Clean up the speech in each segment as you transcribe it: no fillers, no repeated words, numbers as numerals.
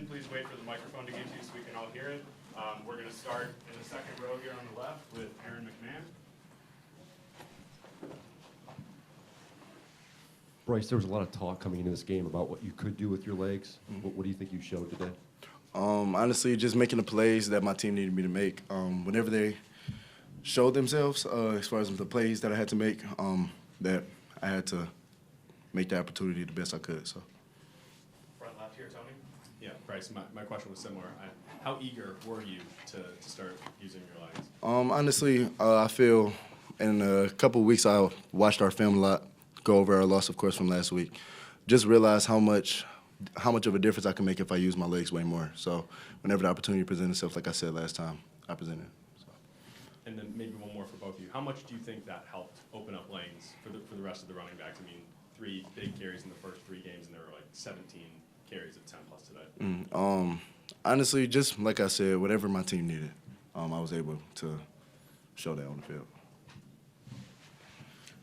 please wait for the microphone to get to you so we can all hear it. We're going to start in the second row here on the left with Aaron McMahon. Bryce, there was a lot of talk coming into this game about what you could do with your legs. What do you think you showed today? Honestly, just making the plays that my team needed me to make. Whenever they showed themselves, as far as the plays that I had to make, that I had to make the opportunity the best I could. So. Front left here, Tony. Yeah, Bryce, my question was similar. How eager were you to start using your legs? Honestly, I feel in a couple of weeks I watched our film a lot, go over our loss, of course, from last week. Just realized how much of a difference I can make if I use my legs way more. So whenever the opportunity presents itself, like I said last time, I presented. So. And then maybe one more for both of you. How much do you think that helped open up lanes for the rest of the running backs? I mean, 3 big carries in the first 3 games, and there were like 17 carries of 10+ today. Honestly, just like I said, whatever my team needed, I was able to show that on the field.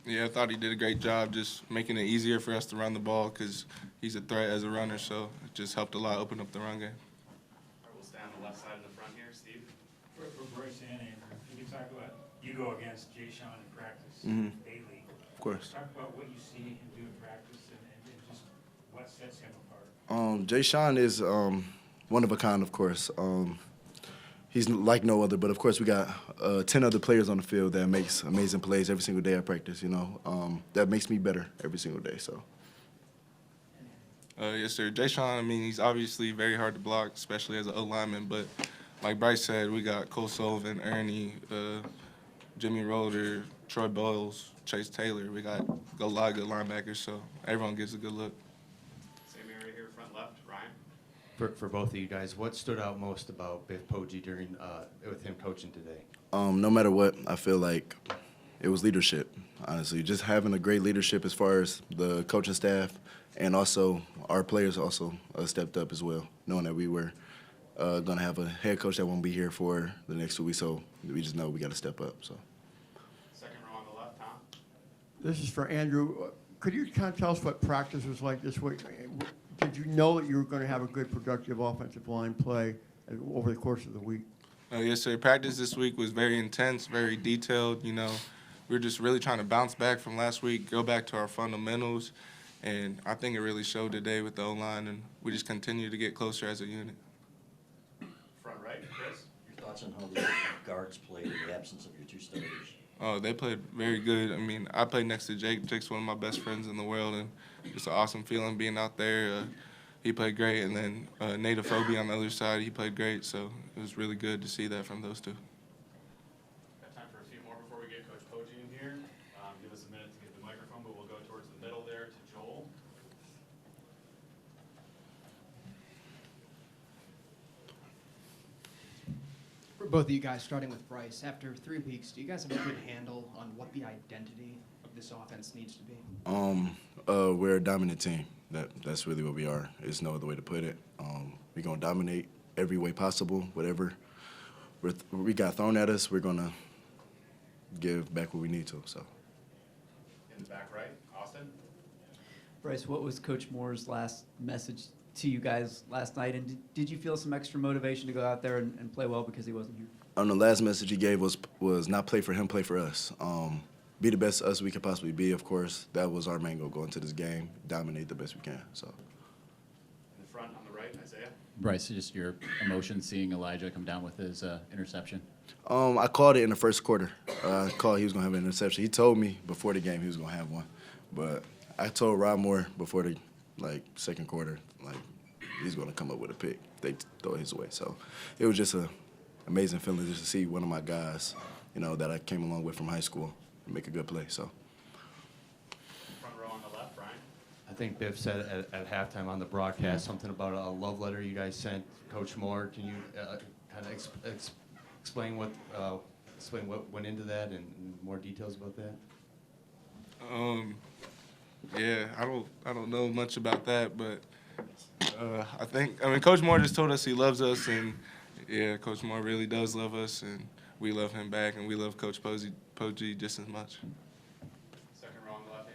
Yeah, I thought he did a great job just making it easier for us to run the ball because he's a threat as a runner, so it just helped a lot open up the run game. All right, we'll stay on the left side in the front here. Steve? For Bryce and Andrew, you can talk about, you go against Jay Sean in practice daily. Of course. Talk about what you see him do in practice and just what sets him apart. Jay Sean is one of a kind, of course. He's like no other, but of course we got 10 other players on the field that makes amazing plays every single day at practice, you know. That makes me better every single day, so. Yes, sir. Jay Sean, I mean, he's obviously very hard to block, especially as an O-lineman, but like Bryce said, we got Cole Sullivan, Ernie, Jimmy Roeder, Troy Boyles, Chase Taylor. We got a lot of good linebackers, so everyone gets a good look. Same area here, front left. Ryan? For both of you guys, what stood out most about Biff Poggi during with him coaching today? No matter what, I feel like it was leadership, honestly. Just having a great leadership as far as the coaching staff and also our players also stepped up as well, knowing that we were going to have a head coach that won't be here for the next 2 weeks, so we just know we got to step up. So. Second row on the left, Tom? This is for Andrew. Could you kind of tell us what practice was like this week? Did you know that you were going to have a good, productive offensive line play over the course of the week? Yes, sir. Practice this week was very intense, very detailed. You know, we were just really trying to bounce back from last week, go back to our fundamentals, and I think it really showed today with the O-line, and we just continue to get closer as a unit. Front right, Chris? Your thoughts on how the guards played in the absence of your 2 starters? Oh, they played very good. I mean, I played next to Jake. Jake's one of my best friends in the world, and it's an awesome feeling being out there. He played great, and then Nate Afobe on the other side, he played great. So it was really good to see that from those 2. Got time for a few more before we get Coach Poggi in here. Give us a minute to get the microphone, but we'll go towards the middle there to Joel. For both of you guys, starting with Bryce, after 3 weeks, do you guys have a good handle on what the identity of this offense needs to be? We're a dominant team. That's really what we are. There's no other way to put it. We're going to dominate every way possible. Whatever we got thrown at us, we're going to give back what we need to. So. In the back right, Austin? Bryce, what was Coach Moore's last message to you guys last night, and did you feel some extra motivation to go out there and play well because he wasn't here? The last message he gave was not play for him, play for us. Be the best us we could possibly be, of course. That was our main goal going to this game, dominate the best we can. So. In the front on the right, Isaiah? Bryce, just your emotion seeing Elijah come down with his interception. I called it in the first quarter. I called he was going to have an interception. He told me before the game he was going to have one. But I told Rod Moore before the second quarter, he's going to come up with a pick. They throw it his way. So it was just an amazing feeling just to see one of my guys, you know, that I came along with from high school make a good play. So. Front row on the left, Brian? I think Biff said at halftime on the broadcast something about a love letter you guys sent Coach Moore. Can you kind of explain what went into that and more details about that? Yeah, I don't know much about that, but I mean, Coach Moore just told us he loves us, and yeah, Coach Moore really does love us, and we love him back, and we love Coach Poggi just as much. Second row on the left,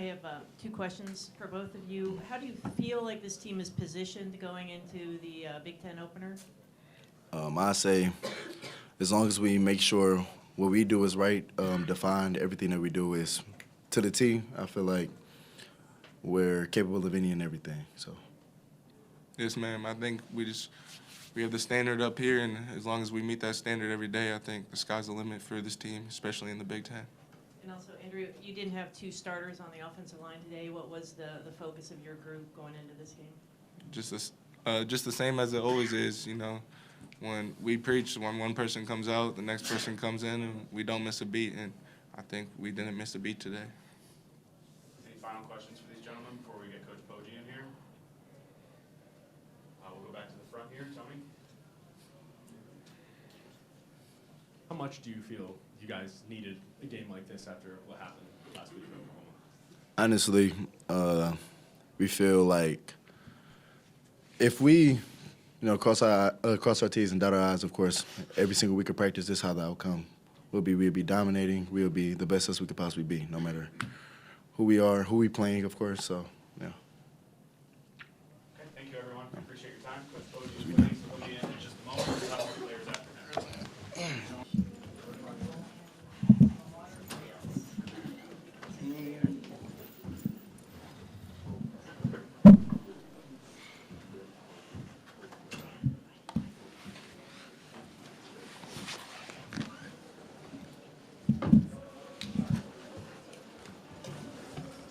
I have two questions for both of you. How do you feel like this team is positioned going into the Big Ten opener? I say, as long as we make sure what we do is right, defined, everything that we do is to the T, I feel like we're capable of any and everything. So. Yes, ma'am. I think we have the standard up here, and as long as we meet that standard every day, I think the sky's the limit for this team, especially in the Big Ten. And also, Andrew, you didn't have two starters on the offensive line today. What was the focus of your group going into this game? Just the same as it always is, you know. When we preach, when one person comes out, the next person comes in, and we don't miss a beat. And I think we didn't miss a beat today. Any final questions for these gentlemen before we get Coach Poggi in here? We'll go back to the front here. Tony? How much do you feel you guys needed a game like this after what happened last week in Oklahoma? Honestly, we feel like if we, cross our T's and dot our I's, of course, every single week of practice, this is how the outcome will be. We'll be dominating. We'll be the best us we could possibly be, no matter who we are, who we playing, of course. So, yeah. Okay, thank you, everyone. I appreciate your time. Coach Poggi is with me, so he'll be in just a moment. We'll have more players after that.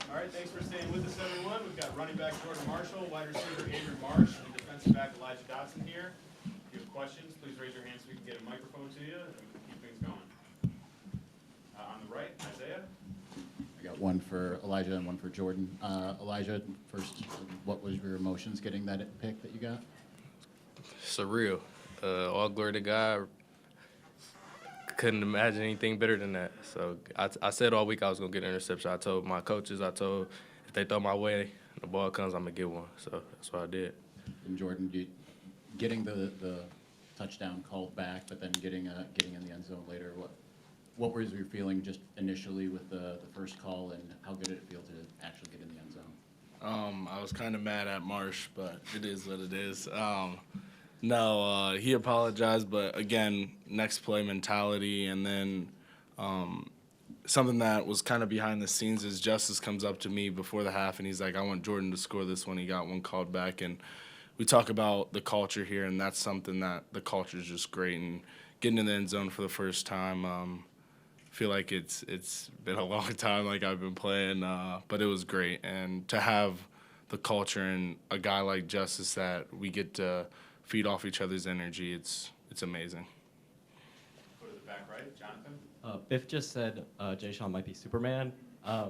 All right, thanks for staying with us, everyone. We've got running back Jordan Marshall, wide receiver Andrew Marsh, and defensive back Elijah Dotson here. If you have questions, please raise your hand so we can get a microphone to you and we can keep things going. On the right, Isaiah. I got one for Elijah and one for Jordan. Elijah, first, what was your emotions getting that pick that you got? Surreal. All glory to God. Couldn't imagine anything better than that. So I said all week I was going to get an interception. I told my coaches, if they throw my way and the ball comes, I'm going to get one. So that's what I did. And Jordan, getting the touchdown called back, but then getting in the end zone later, what was your feeling just initially with the first call, and how good did it feel to actually get in the end zone? I was kind of mad at Marsh, but it is what it is. No, he apologized, but again, next play mentality, and then something that was kind of behind the scenes is Justice comes up to me before the half, and he's like, I want Jordan to score this one. He got one called back, and we talk about the culture here, and that's something that the culture is just great, and getting in the end zone for the first time, I feel like it's been a long time like I've been playing, but it was great, and to have the culture and a guy like Justice that we get to feed off each other's energy, it's amazing. Go to the back right, Jonathan. Biff just said Jay Sean might be Superman. I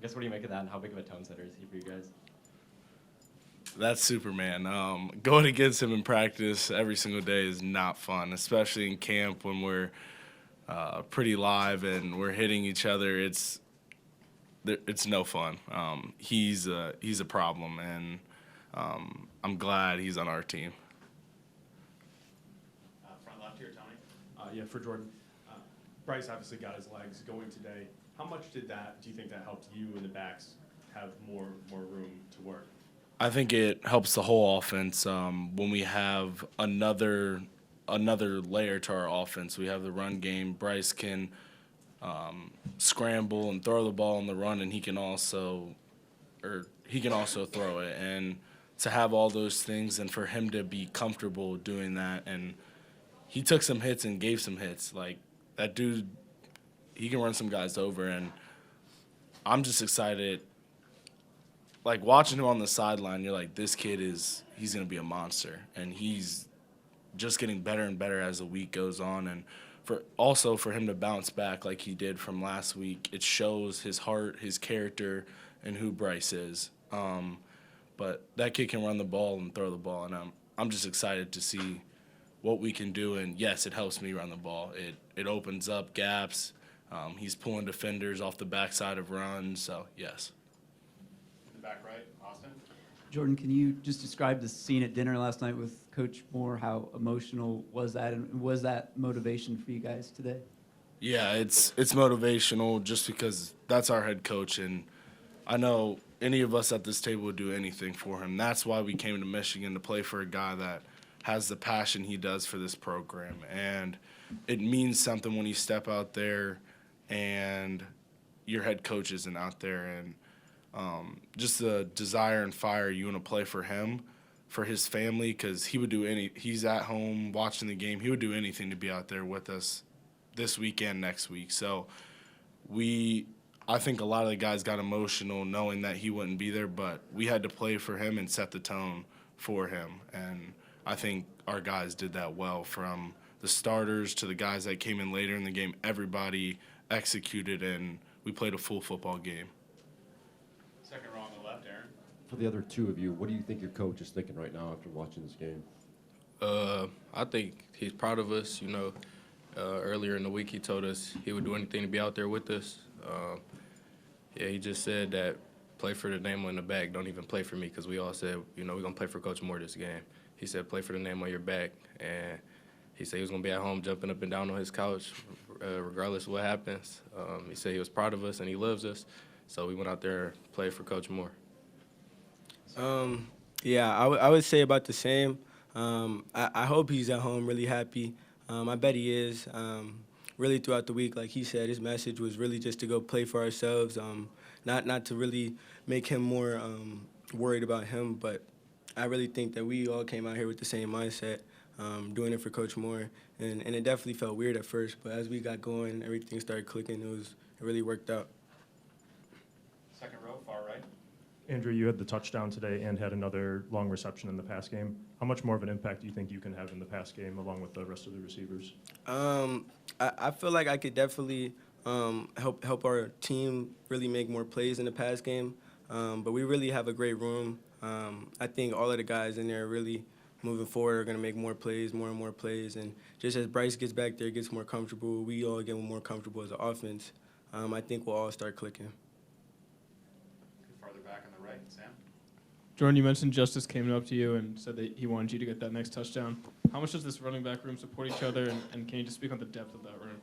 guess what do you make of that, and how big of a tone setter is he for you guys? That's Superman. Going against him in practice every single day is not fun, especially in camp when we're pretty live and we're hitting each other. It's no fun. He's a problem, and I'm glad he's on our team. Front left here, Tony. Yeah, for Jordan. Bryce obviously got his legs going today. How much do you think that helped you and the backs have more room to work? I think it helps the whole offense. When we have another layer to our offense, we have the run game. Bryce can scramble and throw the ball on the run, and he can also throw it. And to have all those things, and for him to be comfortable doing that, and he took some hits and gave some hits. Like, that dude, he can run some guys over, and I'm just excited. Like, watching him on the sideline, you're like, this kid he's going to be a monster. And he's just getting better and better as the week goes on. And for him to bounce back like he did from last week, it shows his heart, his character, and who Bryce is. But that kid can run the ball and throw the ball, and I'm just excited to see what we can do. And, yes, it helps me run the ball. It opens up gaps. He's pulling defenders off the backside of runs, so, yes. Back right, Austin. Jordan, can you just describe the scene at dinner last night with Coach Moore? How emotional was that, and was that motivation for you guys today? Yeah, it's motivational just because that's our head coach, and I know any of us at this table would do anything for him. That's why we came to Michigan, to play for a guy that has the passion he does for this program. And it means something when you step out there and your head coach isn't out there. And just the desire and fire you want to play for him, for his family, because he's at home watching the game. He would do anything to be out there with us this weekend, next week. So I think a lot of the guys got emotional knowing that he wouldn't be there, but we had to play for him and set the tone for him. And I think our guys did that well, from the starters to the guys that came in later in the game. Everybody executed, and we played a full football game. Second row on the left, Aaron. For the other two of you, what do you think your coach is thinking right now after watching this game? I think he's proud of us. You know, earlier in the week he told us he would do anything to be out there with us. Yeah, he just said that play for the name on the back. Don't even play for me, because we all said, you know, we're going to play for Coach Moore this game. He said play for the name on your back. And he said he was going to be at home jumping up and down on his couch regardless of what happens. He said he was proud of us and he loves us. So we went out there and played for Coach Moore. Yeah, I would say about the same. I hope he's at home really happy. I bet he is. Really throughout the week, like he said, his message was really just to go play for ourselves, not to really make him more worried about him. But I really think that we all came out here with the same mindset, doing it for Coach Moore. And it definitely felt weird at first, but as we got going, everything started clicking. It really worked out. Second row, far right. Andrew, you had the touchdown today and had another long reception in the pass game. How much more of an impact do you think you can have in the pass game along with the rest of the receivers? I feel like I could definitely help our team really make more plays in the pass game, but we really have a great room. I think all of the guys in there really moving forward are going to make more plays, more and more plays, and just as Bryce gets back there, gets more comfortable, we all get more comfortable as an offense, I think we'll all start clicking. Farther back on the right, Sam. Jordan, you mentioned Justice came up to you and said that he wanted you to get that next touchdown. How much does this running back room support each other, and can you just speak on the depth of that room?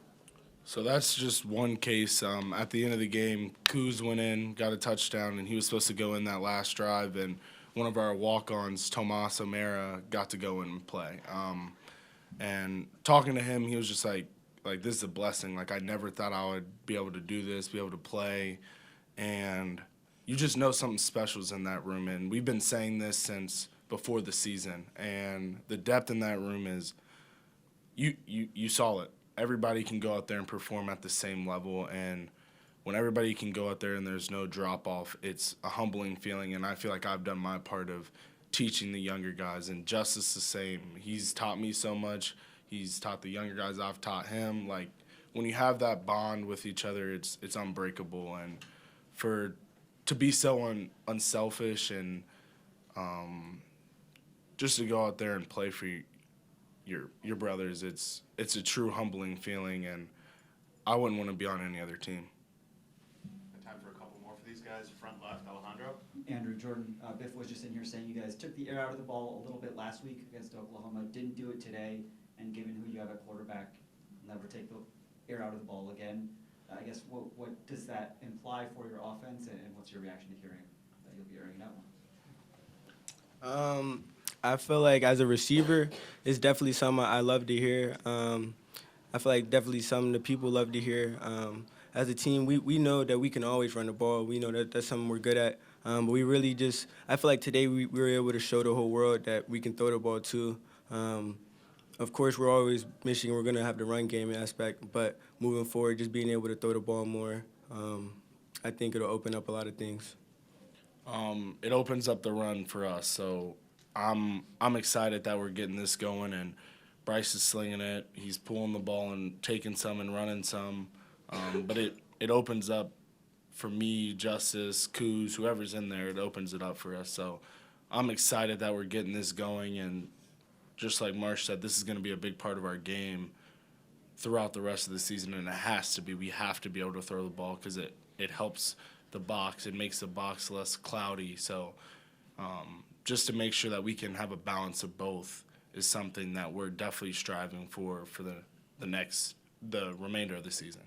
So that's just one case. At the end of the game, Kuz went in, got a touchdown, and he was supposed to go in that last drive, and one of our walk-ons, Tomas O'Mara, got to go in and play. And talking to him, he was just like, this is a blessing. Like, I never thought I would be able to do this, be able to play. And you just know something special's in that room. And we've been saying this since before the season. And the depth in that room is, you saw it. Everybody can go out there and perform at the same level. And when everybody can go out there and there's no drop-off, it's a humbling feeling. And I feel like I've done my part of teaching the younger guys. And Justice the same. He's taught me so much. He's taught the younger guys. I've taught him. Like, when you have that bond with each other, it's unbreakable. And to be so unselfish and just to go out there and play for your brothers, it's a true humbling feeling, and I wouldn't want to be on any other team. Time for a couple more for these guys. Front left, Alejandro. Andrew, Jordan, Biff was just in here saying you guys took the air out of the ball a little bit last week against Oklahoma, didn't do it today, and given who you have at quarterback, never take the air out of the ball again. I guess what does that imply for your offense, and what's your reaction to hearing that you'll be airing that one? I feel like as a receiver, it's definitely something I love to hear. I feel like definitely something that people love to hear. As a team, we know that we can always run the ball. We know that that's something we're good at. But we really just, I feel like today we were able to show the whole world that we can throw the ball too. Of course, we're always Michigan. We're going to have the run game aspect, but moving forward, just being able to throw the ball more, I think it'll open up a lot of things. It opens up the run for us, so I'm excited that we're getting this going, and Bryce is slinging it. He's pulling the ball and taking some and running some, but it opens up for me, Justice, Kuz, whoever's in there. It opens it up for us, so I'm excited that we're getting this going, and just like Marsh said, this is going to be a big part of our game throughout the rest of the season, and it has to be. We have to be able to throw the ball because it helps the box. It makes the box less cloudy. So just to make sure that we can have a balance of both is something that we're definitely striving for the remainder of the season.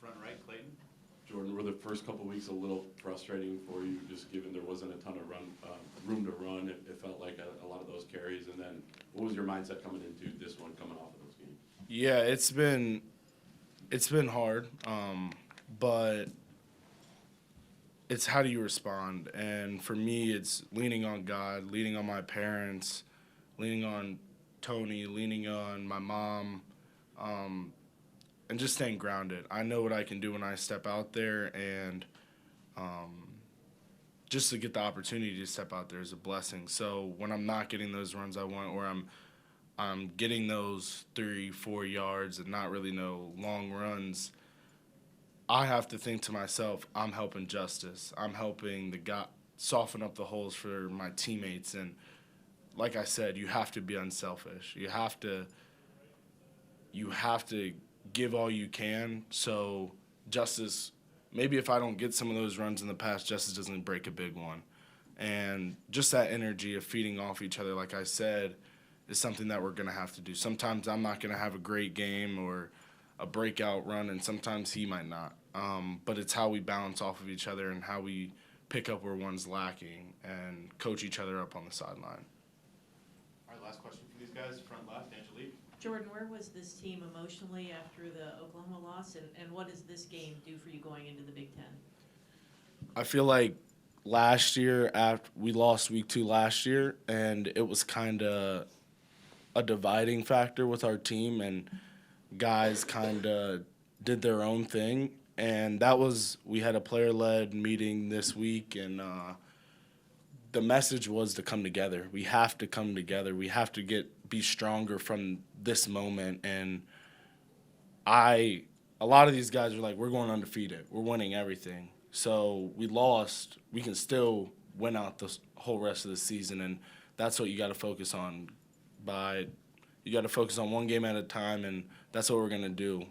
Front right, Clayton. Jordan, were the first couple weeks a little frustrating for you, just given there wasn't a ton of room to run? It felt like a lot of those carries. And then what was your mindset coming into this one, coming off of those games? Yeah, it's been hard, but it's how do you respond? And for me, it's leaning on God, leaning on my parents, leaning on Tony, leaning on my mom, and just staying grounded. I know what I can do when I step out there, and just to get the opportunity to step out there is a blessing. So when I'm not getting those runs I want, or I'm getting those 3-4 yards and not really no long runs, I have to think to myself, I'm helping Justice. I'm helping the guy soften up the holes for my teammates. And like I said, you have to be unselfish. You have to give all you can. So Justice, maybe if I don't get some of those runs in the past, Justice doesn't break a big one. And just that energy of feeding off each other, like I said, is something that we're going to have to do. Sometimes I'm not going to have a great game or a breakout run, and sometimes he might not. But it's how we balance off of each other and how we pick up where one's lacking and coach each other up on the sideline. All right, last question for these guys. Front left, Angelique. Jordan, where was this team emotionally after the Oklahoma loss, and what does this game do for you going into the Big Ten? I feel like last year, after we lost week 2 last year, and it was kind of a dividing factor with our team, and guys kind of did their own thing. And we had a player-led meeting this week, and the message was to come together. We have to come together. We have to be stronger from this moment. And a lot of these guys are like, we're going undefeated. We're winning everything. So we lost. We can still win out the whole rest of the season, and that's what you got to focus on. You got to focus on one game at a time, and that's what we're going to do.